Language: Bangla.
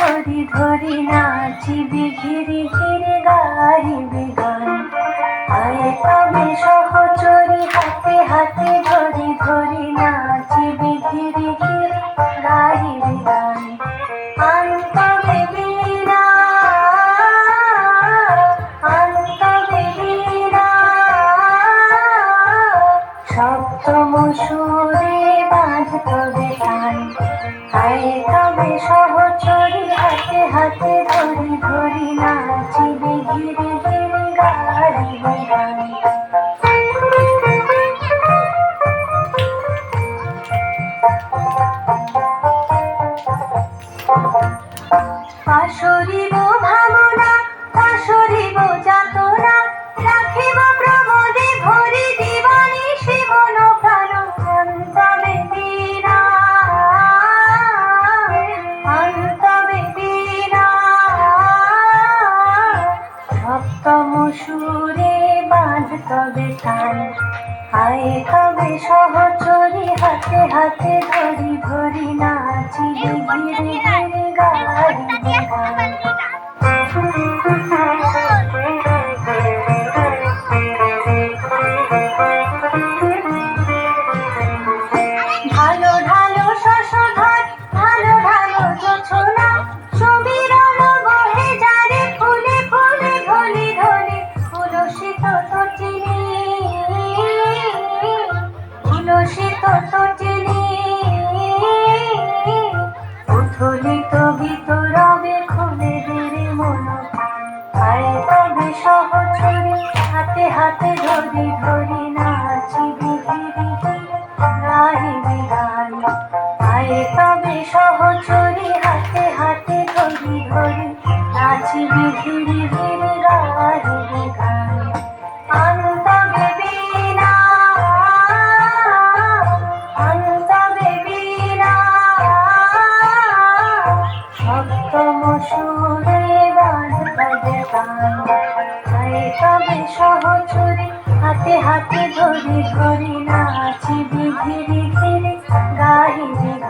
ধরি ধরি নাচিবি ঘিরে ঘিরে গাইবি গান। আয় তবে সহচরী হাতে হাতে ধরি ধরি নাচিবি ঘিরে ঘিরে গাইবি গান। আনতবে বীণা আনতবে বীণা সপ্তম সুরে বাঁধতবে গান। আয় তবে সহচরী হাতে হাতে ধরি ধরি নাচিবি ঘিরে ঘিরে গাইবি গান। পাশরিব ভাবনা পাশরিব যাতনা রাখিব প্রমোদে ভরি দিবানিশি মন প্রাণ। অন্তবে বীণা অন্তবে বীণা সপ্তম সুরে বাঁধতবে তান। আয় তবে সহচরী হাতে হাতে ধরি ধরি নাচিবি ঘিরে ঘিরে গাইবি গান। ঢালো ঢালো শশধর ঢালো ঢালো জোছনা সমীরণ বহে যারে ফুলে ফুলে ধলি ধলি তুলসিত তটিনী তুলসিত তটিনী উথলিত ভিতরবে খুলে দেরে মন। আয় তবে সহচরী হাতে হাতে ধরি ধরি নাচিবি ঘিরে ঘিরে গাইবি গান। আয় তবে সহচরী হাতে হাতে ধরি ধরি নাচিবি ঘিরে ঘিরে গাইবি গান। আনতবে বীণা আনতবে বীণা সপ্তম সুরে বাঁধতবে গান। আয় তবে সহচরী হাতে হাতে ধরি ধরি নাচিবি ঘিরে ঘিরে গাইবি গান।